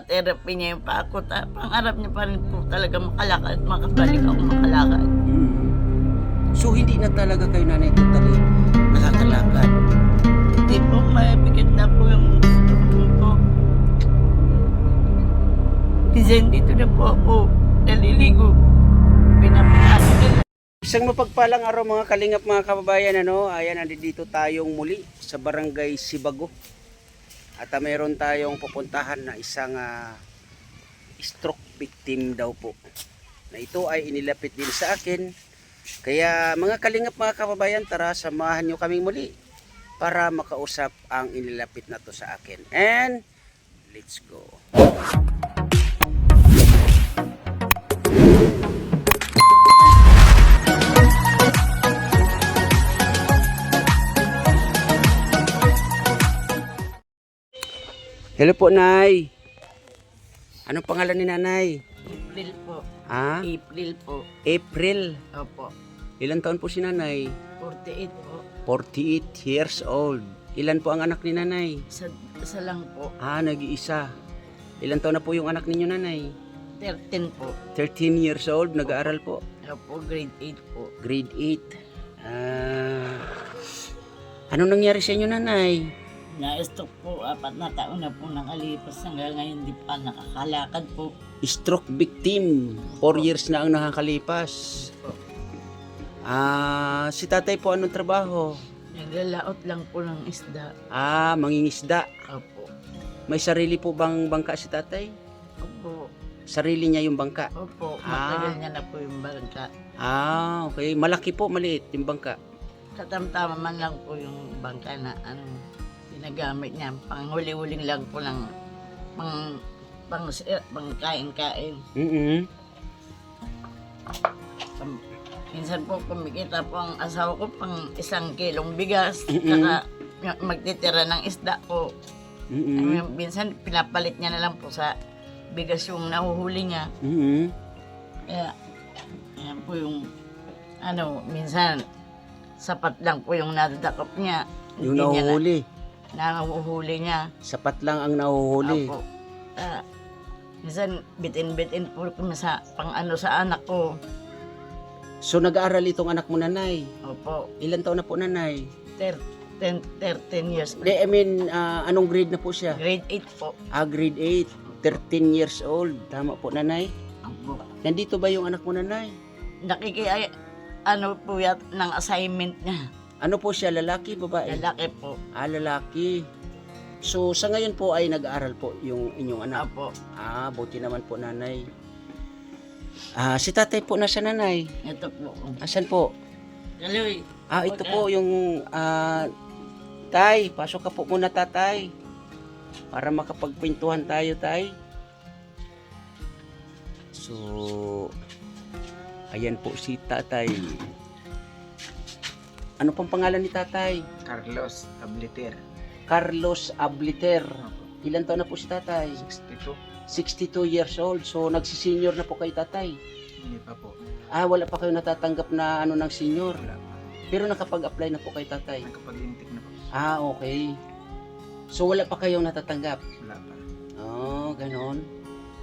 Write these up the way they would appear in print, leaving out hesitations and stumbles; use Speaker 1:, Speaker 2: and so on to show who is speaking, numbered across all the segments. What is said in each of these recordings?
Speaker 1: Therapy niya yung pa ako. Pangarap niya pa rin po talaga makalakad, makabalik ako makalakad.
Speaker 2: So hindi na talaga kayo nanay totally nakakalakad.
Speaker 1: Hindi po, mabigat na po yung tubong ko. Minsan dito na po ako naliligo. Pinapakaso nila.
Speaker 2: Isang mapagpalang araw mga kalingap mga kababayan, ayan, nandito tayong muli sa barangay Sibago. At mayroon tayong pupuntahan na isang stroke victim daw po. Na ito ay inilapit din sa akin. Kaya mga kalingap mga kababayan, tara samahan nyo kaming muli para makausap ang inilapit na to sa akin. And let's go. Hello po, Nay. Anong pangalan ni Nanay?
Speaker 1: April po.
Speaker 2: Ah?
Speaker 1: April po.
Speaker 2: April.
Speaker 1: Opo.
Speaker 2: Ilan taon po si Nanay?
Speaker 1: 48 po.
Speaker 2: 48 years old. Ilan po ang anak ni Nanay?
Speaker 1: Isa lang po.
Speaker 2: Ah, nag-iisa. Ilan taon na po yung anak ninyo, Nanay?
Speaker 1: 13 po.
Speaker 2: 13 years old, nag-aaral po.
Speaker 1: Opo, grade 8 po.
Speaker 2: Grade 8. Anong nangyari sa inyo, Nanay?
Speaker 1: Na-stroke po, 4 na taon na po nakalipas. Hanggang ngayon di pa nakakalakad po.
Speaker 2: Stroke victim. 4 years na ang nakakalipas. Si tatay po anong trabaho?
Speaker 1: Naglalaot lang po ng isda.
Speaker 2: Mangingisda.
Speaker 1: Opo.
Speaker 2: May sarili po bang bangka si tatay?
Speaker 1: Opo.
Speaker 2: Sarili niya yung bangka?
Speaker 1: Opo. Matagal niya na po yung bangka.
Speaker 2: Okay. Malaki po, maliit yung bangka.
Speaker 1: Katamtama man lang po yung bangka na ginagamit niya. Panghuli-huling lang po ng pang kain-kain. Minsan po kumikita po ang asawa ko pang 1 kilong bigas. Saka magtitira ng isda po. Minsan pinapalit niya na lang po sa bigas yung nahuhuli niya. Kaya yan po yung minsan sapat lang po yung nadadakop niya.
Speaker 2: Yung
Speaker 1: Hindi niya
Speaker 2: nahuhuli.
Speaker 1: nahuhuli niya.
Speaker 2: Sapat lang ang nahuhuli.
Speaker 1: Opo. Minsan bitin-bitin po kami sa sa anak ko.
Speaker 2: So nag-aaral itong anak mo, Nanay?
Speaker 1: Opo.
Speaker 2: Ilan taon na po, Nanay?
Speaker 1: 13 years.
Speaker 2: Anong grade na po siya?
Speaker 1: Grade 8 po.
Speaker 2: Grade 8. 13 years old. Tama po, Nanay?
Speaker 1: Opo.
Speaker 2: Nandito ba yung anak mo, Nanay?
Speaker 1: Po yan ng assignment niya.
Speaker 2: Ano po siya? Lalaki, babae?
Speaker 1: Lalaki po.
Speaker 2: Lalaki. So sa ngayon po ay nag-aaral po yung inyong anak?
Speaker 1: Opo.
Speaker 2: Buti naman po, Nanay. Si tatay po nasa, Nanay?
Speaker 1: Ito po.
Speaker 2: Asan po?
Speaker 1: Kaloy.
Speaker 2: Ito po yung tay, pasok ka po muna, tatay. Para makapagpintuhan tayo, tay. So, ayan po si tatay. Ano pang pangalan ni tatay?
Speaker 3: Carlos Abliter.
Speaker 2: Carlos Abliter. Ilan taon na po si tatay?
Speaker 3: 62.
Speaker 2: 62 years old. So, nagsisenior na po kay tatay.
Speaker 3: Hindi pa po.
Speaker 2: Wala pa kayo natatanggap na ng senior.
Speaker 3: Wala pa.
Speaker 2: Pero nakapag-apply na po kay tatay.
Speaker 3: Nakapag-intake na po.
Speaker 2: Okay. So, wala pa kayong natatanggap?
Speaker 3: Wala pa.
Speaker 2: Ganon.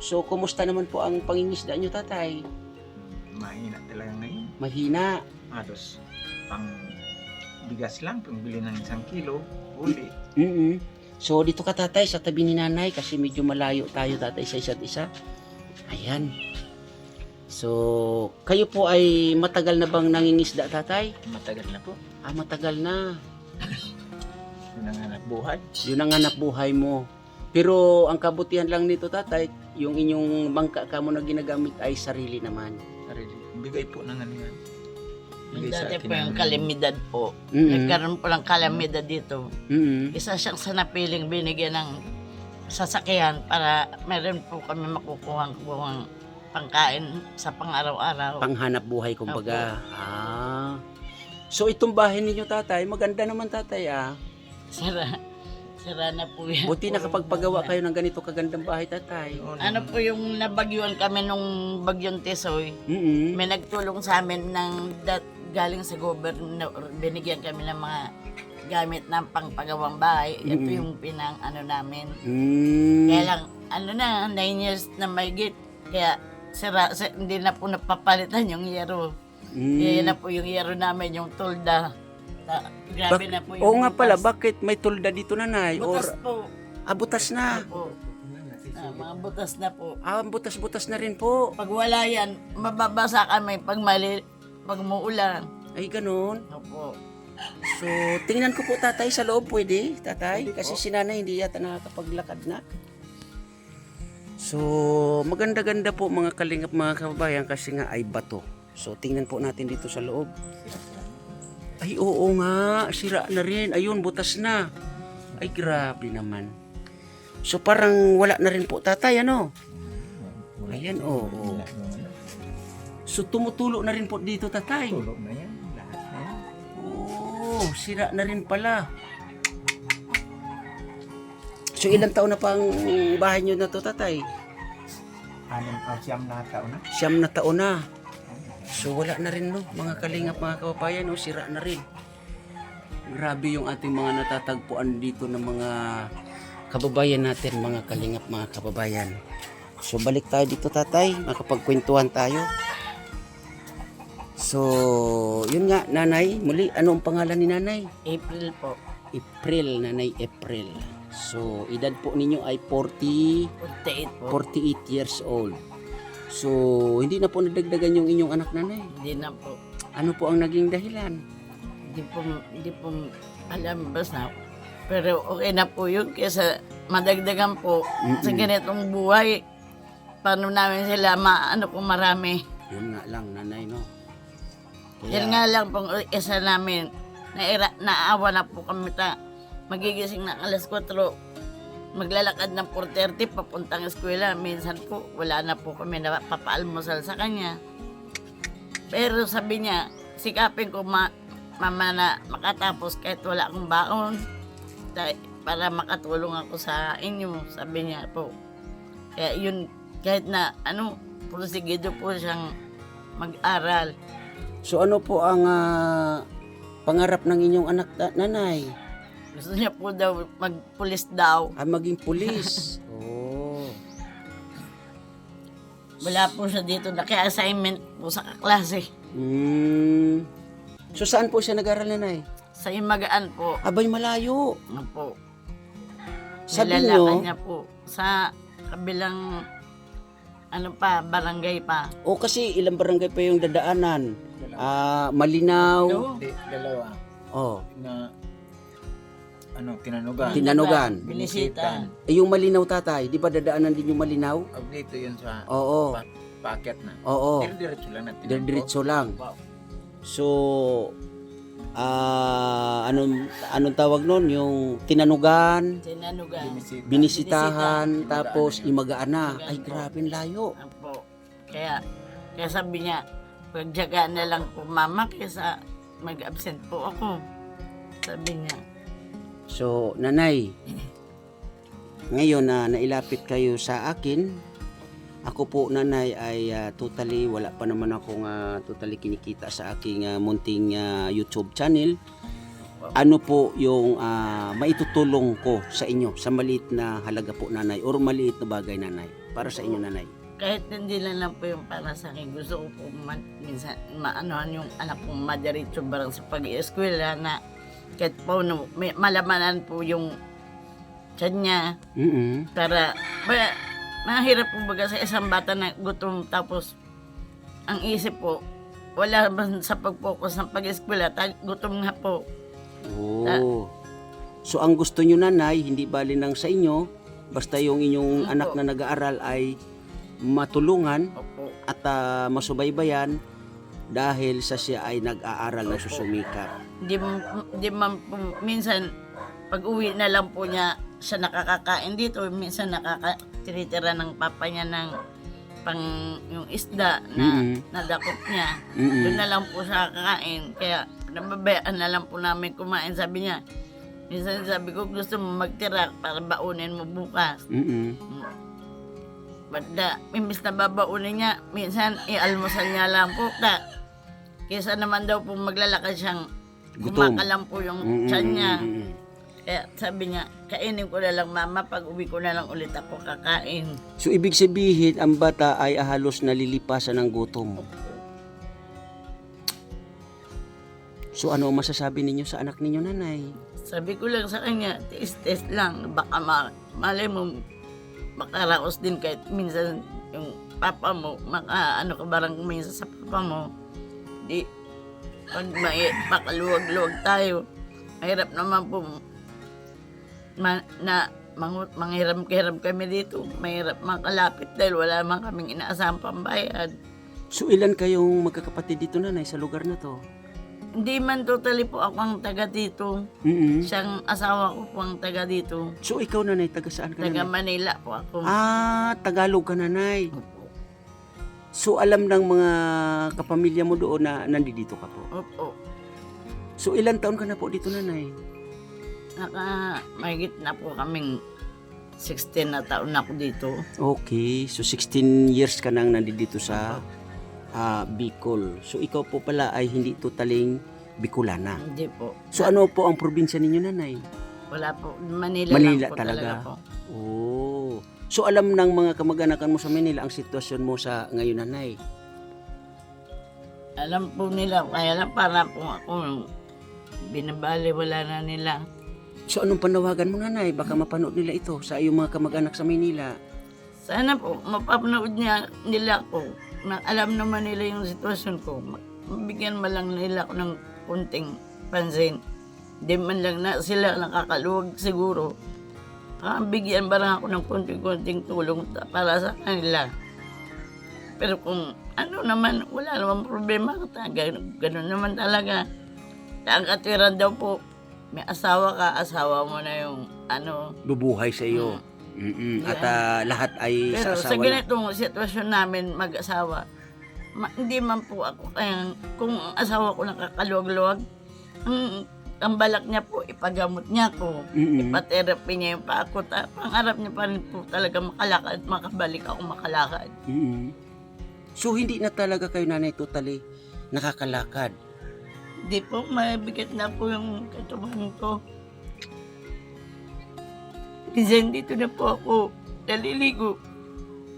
Speaker 2: So, kumusta naman po ang pangingisda nyo, tatay?
Speaker 3: Mahina talaga ngayon.
Speaker 2: Mahina.
Speaker 3: Halos pang bigas lang, pangbili ng 1 kilo, huli.
Speaker 2: So, dito ka, tatay, sa tabi ni nanay kasi medyo malayo tayo, tatay, sa isa't isa. Ayan. So, kayo po ay matagal na bang nangingisda, tatay?
Speaker 3: Matagal na po.
Speaker 2: Matagal na.
Speaker 3: Yun ang hanap buhay.
Speaker 2: Yun ang hanap buhay mo. Pero ang kabutihan lang nito, tatay, yung inyong bangka ka mo na ginagamit ay sarili naman.
Speaker 3: Sarili. Bigay po ng ano yan.
Speaker 1: Yung
Speaker 3: Bigay sa
Speaker 1: dati
Speaker 3: akin
Speaker 1: po yung
Speaker 3: ng-
Speaker 1: kalamidad po.
Speaker 2: Mm-mm.
Speaker 1: Nagkaroon po ng kalamidad dito.
Speaker 2: Mm-mm.
Speaker 1: Isa siyang sa napiling binigyan ng sasakyan para meron po kami makukuhang pangkain sa pang-araw-araw.
Speaker 2: Panghanap buhay, kumbaga. So, itong bahay ninyo, tatay, maganda naman, tatay,
Speaker 1: Sira na po yan.
Speaker 2: Buti nakapagpagawa kayo ng ganito kagandang bahay, tatay.
Speaker 1: Ano po yung nabagyuan kami nung bagyong Tisoy,
Speaker 2: Mm-mm.
Speaker 1: may nagtulong sa amin galing sa gobyerno, binigyan kami ng mga gamit ng pangpagawang bahay. Ito
Speaker 2: Mm-mm.
Speaker 1: yung namin.
Speaker 2: Mm.
Speaker 1: Kaya lang, ano na, 9 years na mahigit. Kaya hindi na po napapalitan yung yero. Kaya na po yung yero namin, yung tolda. Grabe na po yung
Speaker 2: Oo nga pala,
Speaker 1: butas.
Speaker 2: bakit may tulda dito nanay?
Speaker 1: Butas
Speaker 2: Or,
Speaker 1: po.
Speaker 2: butas na.
Speaker 1: Opo. Mga butas na po.
Speaker 2: Butas-butas na rin po.
Speaker 1: Pag wala yan, mababasa kami pag muulan.
Speaker 2: Ay, ganun.
Speaker 1: Opo.
Speaker 2: So, tingnan ko po tatay sa loob, pwede, tatay? Kasi si nanay hindi yata nakakapaglakad na. So, maganda-ganda po mga kalingap mga kababayan kasi nga ay bato. So, tingnan po natin dito sa loob. Ay, oo nga, sira na rin. Ayun, butas na. Ay, grabe naman. So, parang wala na rin po tatay, ano? Ayan, oo. So, tumutulo na rin po dito tatay.
Speaker 3: Tulog na yan. Lahat na yan.
Speaker 2: Oh, sira na rin pala. So ilang taon na pang bahay nyo na to, tatay?
Speaker 3: 6 na taon na.
Speaker 2: 9 na taon na. So wala na rin, no? Mga kalingap, mga kababayan, no? Sira na rin. Grabe yung ating mga natatagpuan dito ng mga kababayan natin, mga kalingap, mga kababayan. So balik tayo dito, tatay. Makapagkwentuhan tayo. So, yun nga, nanay. Muli, ano ang pangalan ni nanay?
Speaker 1: April po.
Speaker 2: April, nanay April. So, edad po ninyo ay 48
Speaker 1: 48 po.
Speaker 2: years old. So, hindi na po nadagdagan yung inyong anak nanay.
Speaker 1: Hindi na po.
Speaker 2: Ano po ang naging dahilan?
Speaker 1: Hindi po alam basta. Pero okay na po yun kaysa madagdagan po sa ganitong buhay. Paano namin sila maano kung marami.
Speaker 2: Yun nga lang, nanay, no?
Speaker 1: Yan nga lang pong isa namin. Naawa na po kami magigising na alas 4. Maglalakad ng 4:30 papuntang eskwela. Minsan po wala na po kami na papaalmusal sa kanya. Pero sabi niya, sikapin ko mama na makatapos kahit wala akong baon. Para makatulong ako sa inyo, sabi niya po. Kaya yun, kahit na porsigido po siyang mag-aral.
Speaker 2: So, ano po ang pangarap ng inyong anak, nanay?
Speaker 1: Gusto niya po daw magpulis daw.
Speaker 2: Maging pulis. Oh.
Speaker 1: Wala po siya dito, naki-assignment po sa kaklase.
Speaker 2: So, saan po siya nag-aral, nanay?
Speaker 1: Sa Imagaan po.
Speaker 2: Abay, malayo.
Speaker 1: Ano po.
Speaker 2: Sabi
Speaker 1: Nilalakad
Speaker 2: nyo,
Speaker 1: niya po sa kabilang barangay pa.
Speaker 2: o kasi ilang barangay pa yung dadaanan. Malinaw.
Speaker 3: Hindi, dalawa.
Speaker 2: Oh,
Speaker 3: Na, Tinanugan.
Speaker 2: Tinanugan.
Speaker 1: Binisitan.
Speaker 2: Yung malinaw, tatay, di ba dadaanan din yung malinaw?
Speaker 3: Dito yun sa
Speaker 2: Oo.
Speaker 3: packet na.
Speaker 2: Oo.
Speaker 3: Diretso lang natin.
Speaker 2: Diretso lang.
Speaker 1: Wow.
Speaker 2: So, anong tawag nun? Yung tinanugan,
Speaker 1: Tinanugan.
Speaker 2: binisitahan, tapos imagaan na. Ay, grabe, layo.
Speaker 1: Ano po. Kaya sabi niya, pagjagaan na lang po mama kaysa mag-absent po ako. Sabi niya.
Speaker 2: So, nanay, ngayon na nailapit kayo sa akin, ako po, nanay, ay totally, wala pa naman akong totally kinikita sa aking munting YouTube channel. Ano po yung maitutulong ko sa inyo sa maliit na halaga po, nanay, or maliit na bagay, nanay, para sa inyo, nanay?
Speaker 1: Kahit hindi lang po yung para sa akin, gusto ko po minsan maanohan yung anak kong madiretso barang sa pag-i-eskwela na kahit po malamanan po yung tiyan niya para mahirap po baga sa isang bata na gutom tapos ang isip po wala man sa pag-focus ng pag-eskwela, gutom nga po.
Speaker 2: Oh. So ang gusto nyo, nanay, hindi bali nang sa inyo, basta yung inyong anak na nag-aaral ay matulungan
Speaker 1: Opo.
Speaker 2: at masubaybayan dahil sa siya ay nag-aaral na susumikap.
Speaker 1: Di man po, minsan pag uwi na lang po niya siya nakakakain dito, minsan nakakatitira ng papa niya ng yung isda na nadakop niya. Doon na lang po siya kakain. Kaya nababayaan na lang po namin kumain. Sabi niya, minsan sabi ko, gusto mo magtira para baunin mo bukas. Banda, imbis na babaunin niya, minsan i-almusal niya lang po. Kesa naman daw po maglalakad siyang
Speaker 2: Gutom.
Speaker 1: kumakalam po yung tiyan niya. Kaya sabi niya, kainin ko na lang mama, pag uwi ko na lang ulit ako kakain.
Speaker 2: So ibig sabihin, ang bata ay halos nalilipasan ng gutom. So ano ang masasabi ninyo sa anak ninyo, nanay?
Speaker 1: Sabi ko lang sa kanya, tiis-tiis lang, baka malay mo, makaraos din kahit minsan yung papa mo, ano ka barang minsan sa papa mo, di, pag makaluwag-luwag tayo, mahirap naman po, manghiram-hiram kami dito, mahirap makalapit dahil wala naman kaming inaasahang pambayad.
Speaker 2: So ilan kayong magkakapatid dito, nanay, sa lugar na to?
Speaker 1: Hindi man totally po ako ang taga dito.
Speaker 2: Mm-mm.
Speaker 1: Siyang asawa ko po ang taga dito.
Speaker 2: So ikaw, nanay, taga saan ka,
Speaker 1: Taga
Speaker 2: nanay?
Speaker 1: Manila po ako.
Speaker 2: Tagalog ka, nanay.
Speaker 1: Opo.
Speaker 2: So alam ng mga kapamilya mo doon na nandito ka po.
Speaker 1: Opo.
Speaker 2: So ilan taon ka na po dito, nanay?
Speaker 1: Mahigit na po kaming 16 na taon na ako dito.
Speaker 2: Okay, so 16 years ka nang nandito sa Bicol. So ikaw po pala ay hindi totaling Bicolana.
Speaker 1: Hindi po.
Speaker 2: So ano po ang probinsya ninyo, nanay?
Speaker 1: Wala po. Manila
Speaker 2: Manila
Speaker 1: lang po
Speaker 2: talaga.
Speaker 1: talaga po.
Speaker 2: Oh. So alam ng mga kamag-anakan mo sa Manila ang sitwasyon mo sa ngayon, nanay?
Speaker 1: Alam po nila. Kaya lang para po ako binabali, wala na nila.
Speaker 2: So anong panawagan mo, nanay? Baka mapanood nila ito sa iyong mga kamag-anak sa Manila.
Speaker 1: Sana po mapapanood nila ako. Na alam naman nila yung sitwasyon ko. Mabigyan man lang nila ako ng kunting pansin. Di man lang na sila nakakaluwag siguro. Bigyan ba lang ako ng kunting-kunting tulong para sa kanila. Pero kung ano naman, wala naman problema. Ganun naman talaga. Ang katwiran daw po, may asawa ka, asawa mo na yung ano.
Speaker 2: Bubuhay sa iyo. At lahat ay
Speaker 1: Pero
Speaker 2: sa
Speaker 1: sa
Speaker 2: asawa na.
Speaker 1: ganitong sitwasyon namin mag-asawa, hindi man po ako, kaya kung ang asawa ko nakakaluwag-luwag, ang balak niya po, ipagamot niya ko, ipatherapy niya yung pa ako. Pangarap niya pa rin po talaga makalakad, makabalik ako makalakad.
Speaker 2: So hindi na talaga kayo, nanay, totally nakakalakad?
Speaker 1: Hindi po, mabigat na po yung katawan ko. Minsan dito na po ako naliligo.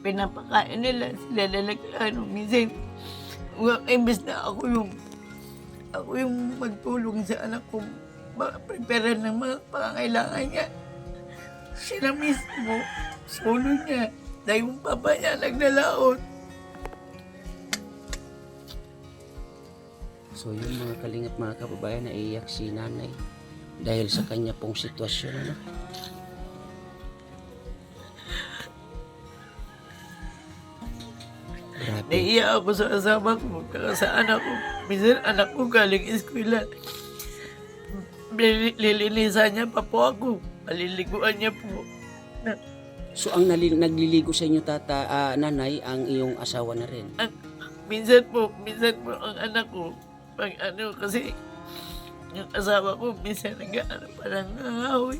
Speaker 1: Pinapakain nila, sila lalagyan. Minsan, imbes na ako yung magtulong sa anak ko, prepare ng mga pangangailangan niya. Siya mismo, solo niya, dahil yung papa niya naglalaot.
Speaker 2: So yung mga kalingap, mga kababayan, naiiyak si nanay dahil sa kanya pong sitwasyon, ano? Grabe.
Speaker 1: Naiiyak ako sa asawa ko, kaya sa anak ko. Minsan anak ko galing eskwela. Lilinisan niya pa po ako. Paliliguan niya po.
Speaker 2: So ang nagliligo sa inyo, nanay, ang iyong asawa na rin?
Speaker 1: Minsan po ang anak ko, pag kasi yung asawa ko, minsan parang nangahoy.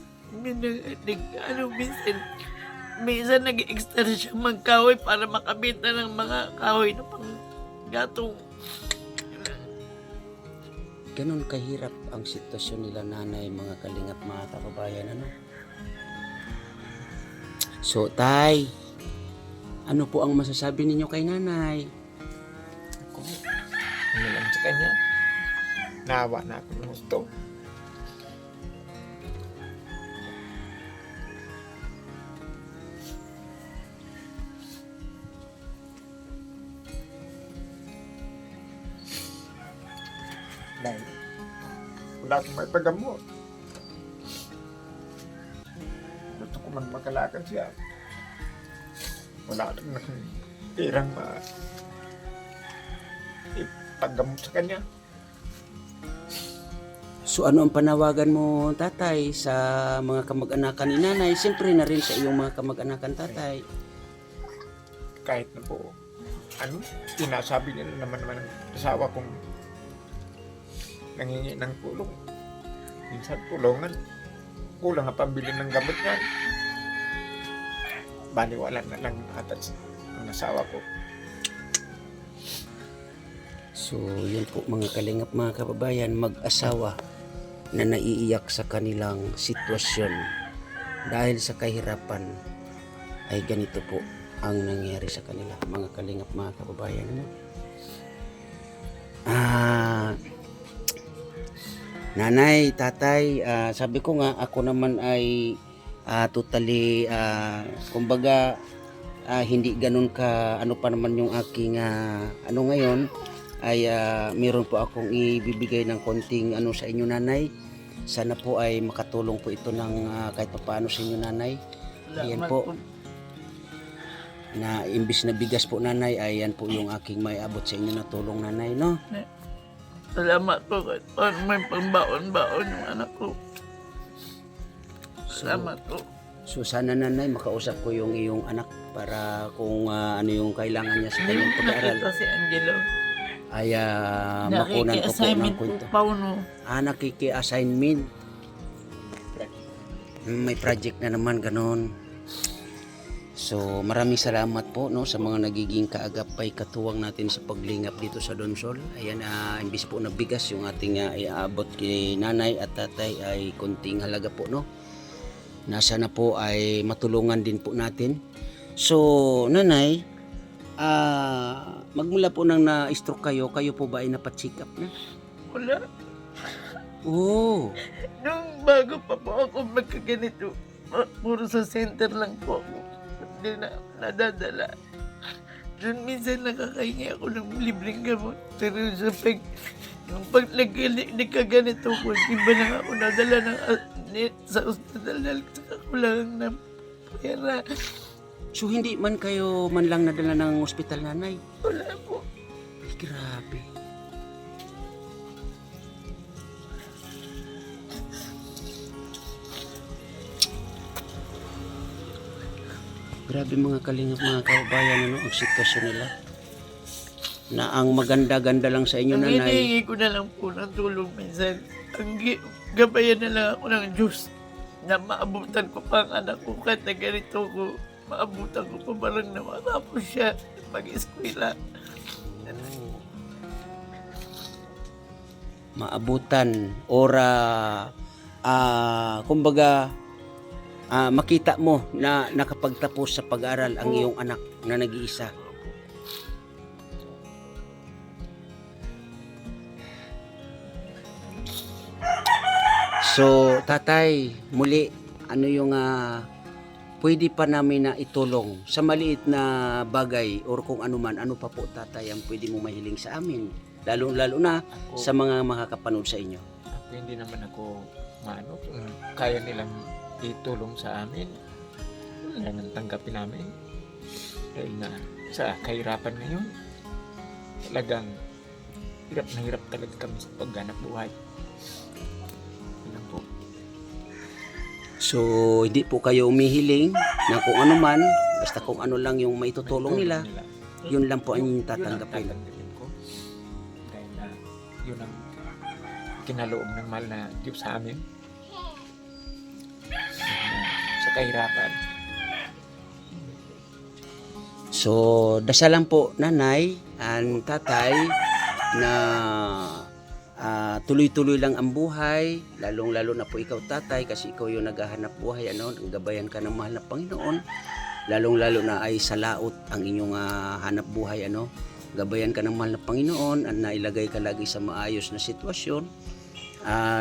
Speaker 1: Minsan nag-extra siya magkahoy para makabenta ng mga kahoy na pang gatong.
Speaker 2: Ganon kahirap ang sitwasyon nila, nanay, mga kalingap, mga kababayan, ano? So, tay, ano po ang masasabi ninyo kay nanay?
Speaker 3: Ako, ano lang sa kanya. Nawa na ako ng gusto. Dahil wala akong may pagamot. Gusto ko man makalakad siya. Wala lang akong tirang ipagamot sa kanya.
Speaker 2: So ano ang panawagan mo, tatay, sa mga kamag-anakan ni nanay? Siyempre na rin sa iyong mga kamag-anakan, tatay.
Speaker 3: Kahit na po, sinasabi niya naman ng asawa kong nangingi ng tulong. Minsan tulungan, kulang ang pambili ng gamot niya. Baliwala na lang atas ang asawa ko.
Speaker 2: So yun po, mga kalingap, mga kababayan, mag-asawa na naiiyak sa kanilang sitwasyon dahil sa kahirapan ay ganito po ang nangyari sa kanila, mga kalingap, mga kababayan. Ano? Nanay, tatay, sabi ko nga ako naman ay totally kumbaga hindi ganun ka ano pa naman yung aking ano ngayon ay meron po akong ibibigay ng konting ano sa inyo, nanay. Sana po ay makatulong po ito ng kahit paano sa inyo, nanay. Ayan
Speaker 1: Salamat
Speaker 2: po. Na imbis na bigas po, nanay, ay yan po yung aking may abot sa inyo na tulong, nanay, no?
Speaker 1: Salamat po kahit paano may pangbaon-baon yung anak ko. Salamat po.
Speaker 2: So sana, nanay, makausap ko yung iyong anak para kung ano yung kailangan niya sa kanyang pag-aaral
Speaker 1: Nakita si Angelo.
Speaker 2: ay makunan ko po ng
Speaker 1: Nakiki-assignment po
Speaker 2: kwento.
Speaker 1: pa no.
Speaker 2: Nakiki-assignment. May project na naman, ganon. So maraming salamat po, no, sa mga nagiging kaagapay katuwang natin sa paglingap dito sa Donsol. Ayan, imbis po na bigas yung ating iaabot kay nanay at tatay ay konting halaga po, no. Nasa na po ay matulungan din po natin. So nanay, magmula po nang na-stroke kayo po ba ay napacheck up na?
Speaker 1: Wala.
Speaker 2: Oh,
Speaker 1: Nung bago pa po ako magkaganito, puro sa center lang po ako. Hindi na nadadala. Doon minsan nakakahingi ako ng libreng gamot. Pero yung pag nagkaganito ko, iba na ako nadala sa ospital dahil sa kulang ng pera.
Speaker 2: so hindi man kayo man lang nadala ng ospital, nanay?
Speaker 1: Wala po.
Speaker 2: Ay, grabe. Grabe mga kalingap, mga kababayan, ano, ang sitwasyon nila. Na ang maganda-ganda lang sa inyo,
Speaker 1: Ang
Speaker 2: nanay.
Speaker 1: hinihingi ko na lang po ng tulong minsan. Gabayan na lang ako ng Diyos na maabutan ko pa ang anak ko kahit na ganito ko. Maabutan ko pa parang na matapos siya mag-eskwela.
Speaker 2: Maabutan ora kumbaga makita mo na nakapagtapos sa pag-aral ang iyong anak na nag-iisa. So tatay, muli ano yung pwede pa namin na itulong sa maliit na bagay or kung ano man, ano pa po, tatay, ang pwede mo mahiling sa amin, lalo na
Speaker 3: Ako,
Speaker 2: sa mga makakapanood sa inyo.
Speaker 3: ako hindi naman ako maano. Kung kaya nilang itulong sa amin, wala nang tanggapin namin. Dahil na sa kahirapan ngayon, talagang hirap na hirap talaga kami sa pagganap buhay. Yun lang po.
Speaker 2: So hindi po kayo umihiling na kung ano man, basta kung ano lang yung maitutulong nila, yun lang po ang tatanggapin.
Speaker 3: Tatanggapin ko. Dahil na yun ang kinaloob ng mahal na Diyos sa amin. Sa kahirapan.
Speaker 2: So dasalan po, nanay and tatay, na tuloy-tuloy lang ang buhay, lalong-lalo na po ikaw, tatay, kasi ikaw yung naghahanap buhay, ano, gabayan ka ng mahal na Panginoon, lalong-lalo na ay sa laot ang inyong hanap buhay, ano, gabayan ka ng mahal na Panginoon at nailagay ka lagi sa maayos na sitwasyon.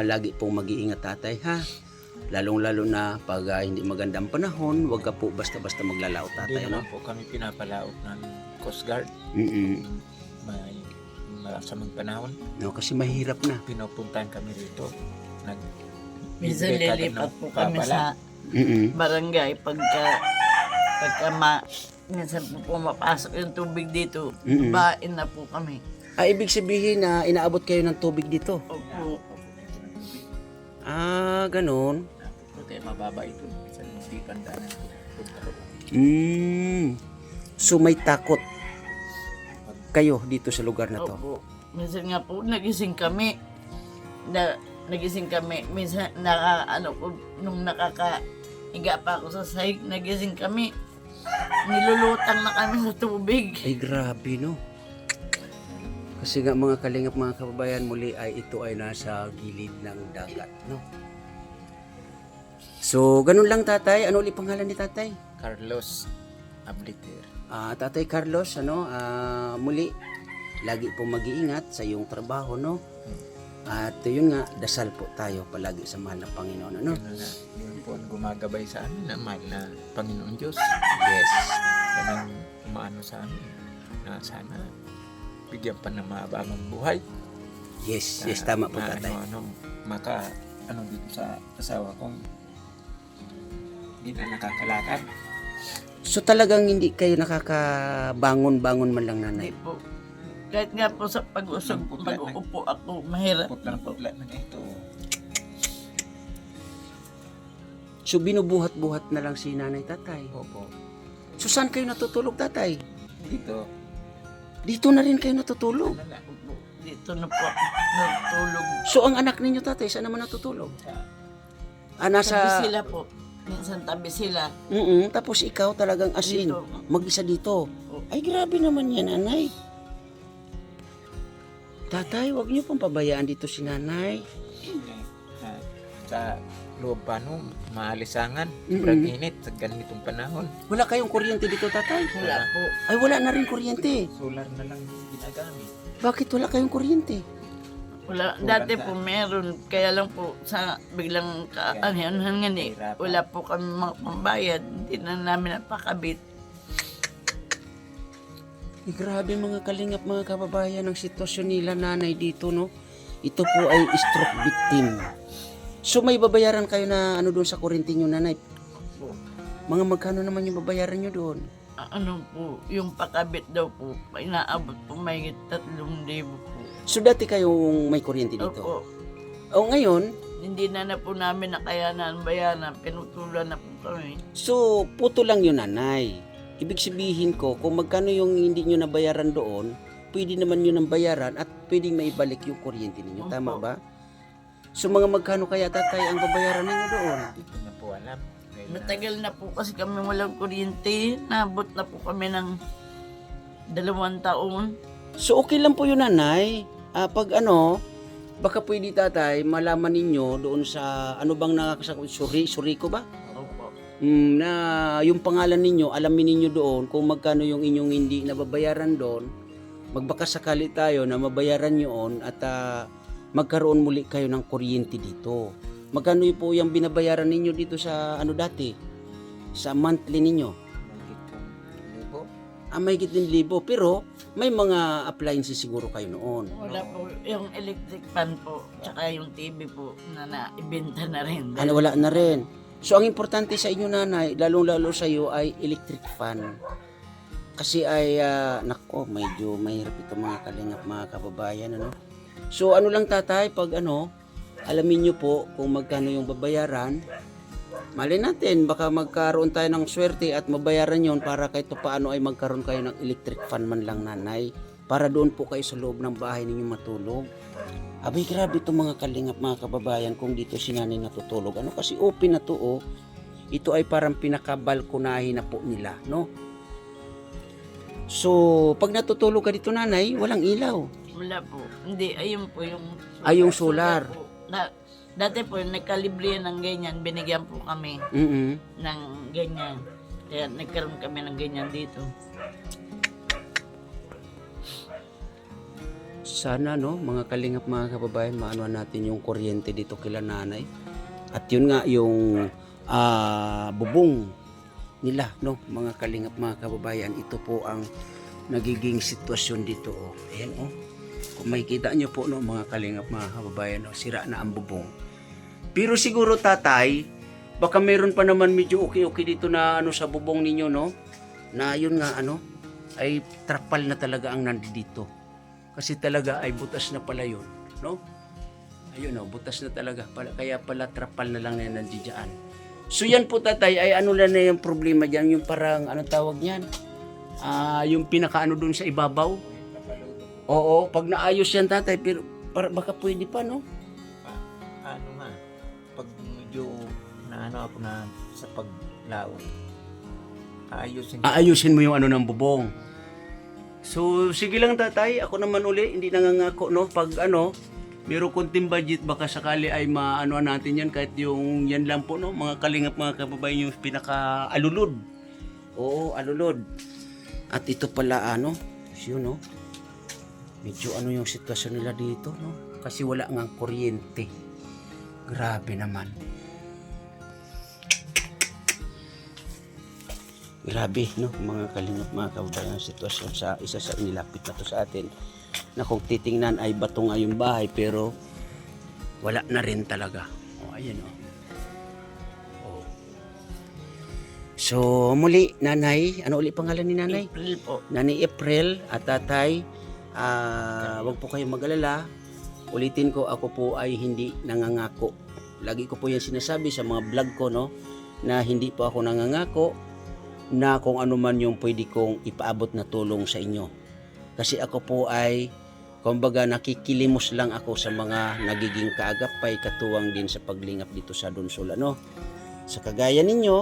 Speaker 2: Lagi pong mag-iingat, tatay, ha, lalong-lalo na pag hindi magandang panahon, wag ka po basta-basta maglalaot,
Speaker 3: Hindi
Speaker 2: tatay, ano.
Speaker 3: naman po kami pinapalaot ng Coast Guard. May masamang panahon.
Speaker 2: No, kasi mahirap na.
Speaker 3: Pinupuntahan kami rito.
Speaker 1: Minsan
Speaker 3: Nagbibigay
Speaker 1: lilipat
Speaker 3: ng
Speaker 1: po kami
Speaker 3: babala.
Speaker 1: sa
Speaker 2: Mm-mm.
Speaker 1: barangay minsan po pumapasok yung tubig dito.
Speaker 2: Mm-mm.
Speaker 1: Bain na po kami.
Speaker 2: Ibig sabihin na inaabot kayo ng tubig dito.
Speaker 1: Opo.
Speaker 2: Ganun.
Speaker 3: Puti, mababa ito. Minsan hindi pandanan ito.
Speaker 2: So may takot kayo dito sa lugar na to.
Speaker 1: Opo. Minsan nga po nagising kami. Minsan nung nakakahiga pa ako sa sahig, nagising kami. Nilulutang na kami sa tubig.
Speaker 2: Ay grabe, no. Kasi nga mga kalingap, mga kababayan, muli ay ito ay nasa gilid ng dagat, no? So, ganun lang tatay. Ano ulit pangalan ni tatay?
Speaker 3: Carlos Abliter.
Speaker 2: Tatay Carlos, muli, lagi po mag-iingat sa iyong trabaho, no? At yun nga, dasal po tayo palagi sa mahal na Panginoon, ano?
Speaker 3: Yun po ang gumagabay sa amin na mahal na Panginoon Diyos.
Speaker 2: Yes.
Speaker 3: Yan ang umaano sa amin na sana bigyan pa ng mahabang buhay.
Speaker 2: Yes, tama po tatay.
Speaker 3: Dito sa asawa kong hindi na nakakalakad.
Speaker 2: So talagang hindi kayo nakakabangon-bangon man lang nanay?
Speaker 1: Hindi po. Kahit nga po sa pag-usog po, mag-uupo ako, mahirap na po.
Speaker 3: Putlang-putla na ito.
Speaker 2: So binubuhat-buhat na lang si nanay tatay?
Speaker 3: Opo.
Speaker 2: So saan kayo natutulog tatay?
Speaker 3: Dito.
Speaker 2: Dito na rin kayo natutulog?
Speaker 3: Ano na?
Speaker 1: Opo. Dito na po ako natulog.
Speaker 2: So ang anak ninyo tatay, saan naman natutulog?
Speaker 1: Tabi
Speaker 2: Nasa...
Speaker 1: sila po. Minsan tabi sila.
Speaker 2: Tapos ikaw talagang as in,
Speaker 1: Dito.
Speaker 2: mag-isa dito. Ay grabe naman yan nanay. Tatay, wag niyo pong pabayaan dito si nanay.
Speaker 3: Sa loob pa no, maalisangan. Sobrang init sa ganitong panahon.
Speaker 2: Wala kayong kuryente dito tatay?
Speaker 1: Wala po.
Speaker 2: Ay wala na rin kuryente.
Speaker 3: Solar na lang ginagamit.
Speaker 2: Bakit wala kayong kuryente?
Speaker 1: Wala. Dati po meron. Kaya lang po sa biglang kaanhan nga ni. Wala po kami mga pambayad. Hindi na namin napakabit.
Speaker 2: Grabe mga kalingap, mga kababayan, ang sitwasyon nila nanay dito, no? Ito po ay stroke victim. So may babayaran kayo na ano doon sa kuryente nyo nanay? Mga magkano naman yung babayaran nyo doon?
Speaker 1: Ano po, yung pakabit daw po, inaabot po may 3,000 po.
Speaker 2: So dati kayong may kuryente dito?
Speaker 1: Opo.
Speaker 2: O ngayon,
Speaker 1: Hindi na po namin nakayanan bayaran, pinutulan na po kami.
Speaker 2: so puto lang yun nanay. Ibig sabihin ko, kung magkano yung hindi nyo nabayaran doon, pwede naman yun ang bayaran at pwedeng maibalik yung kuryente ninyo. Tama
Speaker 1: Opo.
Speaker 2: ba? So mga magkano kaya tatay ang babayaran ninyo doon?
Speaker 3: Hindi ko na po alam.
Speaker 1: Matagal na po kasi kami walang kuryente. Nabot na po kami ng 2 taon.
Speaker 2: So okay lang po yun nanay. Pag baka pwede tatay, malaman ninyo doon sa ano bang nakakasakot, Suriko ba?
Speaker 1: Opo.
Speaker 2: Na yung pangalan ninyo, alamin ninyo doon kung magkano yung inyong hindi nababayaran doon. Magbaka sakali tayo na mabayaran yun at magkaroon muli kayo ng kuryente dito. Magkano yun po yung binabayaran ninyo dito sa dati? Sa monthly ninyo? May gitin libo, pero may mga appliances siguro kayo noon.
Speaker 1: Wala po. Yung electric fan po, tsaka yung TV po na naibenta na rin.
Speaker 2: Wala na rin. So ang importante sa inyo nanay, lalong-lalo sa iyo ay electric fan. Kasi ay, medyo mahirap ito mga kalingap, mga kababayan, So ano lang tatay, pag alamin nyo po kung magkano yung babayaran. Mali natin, baka magkaroon tayo ng swerte at mabayaran yon para kahit paano ay magkaroon kayo ng electric fan man lang nanay. Para doon po kayo sa loob ng bahay ninyo matulog. Abay grabe itong mga kalingap, mga kababayan, kung dito si nanay natutulog. Kasi open na to, ito ay parang pinakabalkonahin na po nila, no? So, pag natutulog ka dito nanay, walang ilaw.
Speaker 1: Wala po. Hindi, ayun po yung solar.
Speaker 2: Yung solar.
Speaker 1: Po. Dati po, nagkalibre ng ganyan, binigyan po kami ng ganyan. Kaya nagkaroon kami ng ganyan dito.
Speaker 2: Sana mga kalingap, mga kababayan, maanuhan natin yung kuryente dito kila nanay. At yun nga yung bubong nila, mga kalingap, mga kababayan. Ito po ang nagiging sitwasyon dito. Ayan, kung makikita nyo po, mga kalingap, mga kababayan, sira na ang bubong. Pero siguro tatay, baka meron pa naman medyo okay dito na sa bubong ninyo, na yun nga ay trapal na talaga ang nandito. Kasi talaga ay butas na pala yun, Ayun, butas na talaga. Kaya pala trapal na lang na nandiyan. So yan po tatay, ay lang na yung problema dyan, yung parang, tawag niyan? Yung pinakaano dun sa ibabaw. Oo, pag naayos yan tatay, pero baka pwede pa,
Speaker 3: Pag medyo ako na sa paglaon, aayusin
Speaker 2: mo yung ng bubong. So, sige lang tatay, ako naman uli, hindi nangangako, no? Pag ano, meron konting budget, baka sakali ay maano natin yan, kahit yung yan lang po, no? Mga kalingap, mga kababayan, yung pinaka-alulod. Oo, alulod. At ito pala, ano, yun, no? Medyo ano yung sitwasyon nila dito, no? Kasi wala ngang kuryente. Grabe naman. Grabe, no? Mga kalingap, mga kababayan, sitwasyon sa isa sa inilapit na to sa atin na kung titingnan ay bato nga yung bahay pero wala na rin talaga. O, ayan o. Oh. So, muli, nanay, ano uli pangalan ni nanay?
Speaker 1: April po.
Speaker 2: Nanay April at tatay, wag po kayong mag-alala. Ulitin ko, ako po ay hindi nangangako. Lagi ko po yan sinasabi sa mga vlog ko, no? Na hindi po ako nangangako na kung ano man yung pwede kong ipaabot na tulong sa inyo. Kasi ako po ay, kumbaga, nakikilimos lang ako sa mga nagiging kaagapay, katuwang din sa paglingap dito sa Donsol. Ano? Sa kagaya ninyo,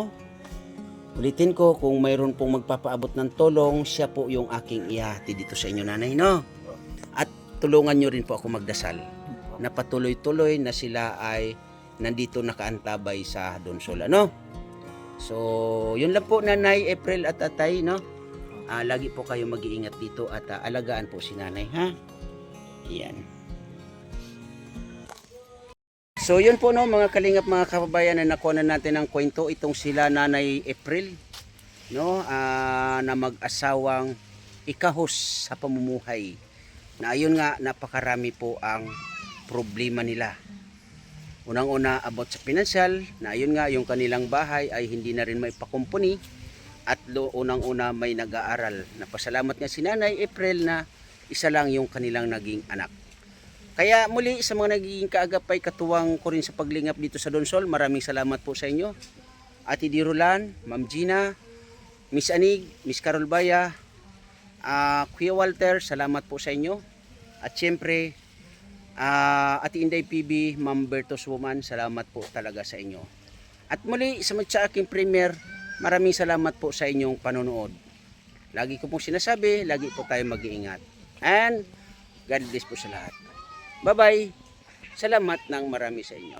Speaker 2: ulitin ko, kung mayroon pong magpapaabot ng tulong, siya po yung aking ihati dito sa inyo, nanay, no? At tulungan nyo rin po ako magdasal na patuloy-tuloy na sila ay nandito nakaantabay sa Donsol. Ano? So, yun lang po, nanay April at tatay, no? Lagi po kayo mag-iingat dito at alagaan po si nanay, ha? Yan. So, yun po, no, mga kalingap, mga kababayan, na nakuha na natin ang kwento. Itong sila nanay April, no? Na mag-asawang ikahos sa pamumuhay. Na ayun nga, napakarami po ang problema nila. Unang-una about sa pinansyal, na ayun nga yung kanilang bahay ay hindi na rin maipakumpuni at unang-una may nag-aaral. Napasalamat nga si Nanay April na isa lang yung kanilang naging anak. Kaya muli sa mga nagiging kaagapay, katuwang ko rin sa paglingap dito sa Donsol, maraming salamat po sa inyo. Ate Dirulan, Ma'am Gina, Miss Anig, Miss Carol Baya, Kuya Walter, salamat po sa inyo. At syempre, Ate Inday PB, Ma'am Bertos Woman, salamat po talaga sa inyo. At muli sa aking premier, maraming salamat po sa inyong panonood. Lagi ko pong sinasabi, lagi po tayo mag-iingat. And God bless po sa lahat. Bye-bye. Salamat ng marami sa inyo.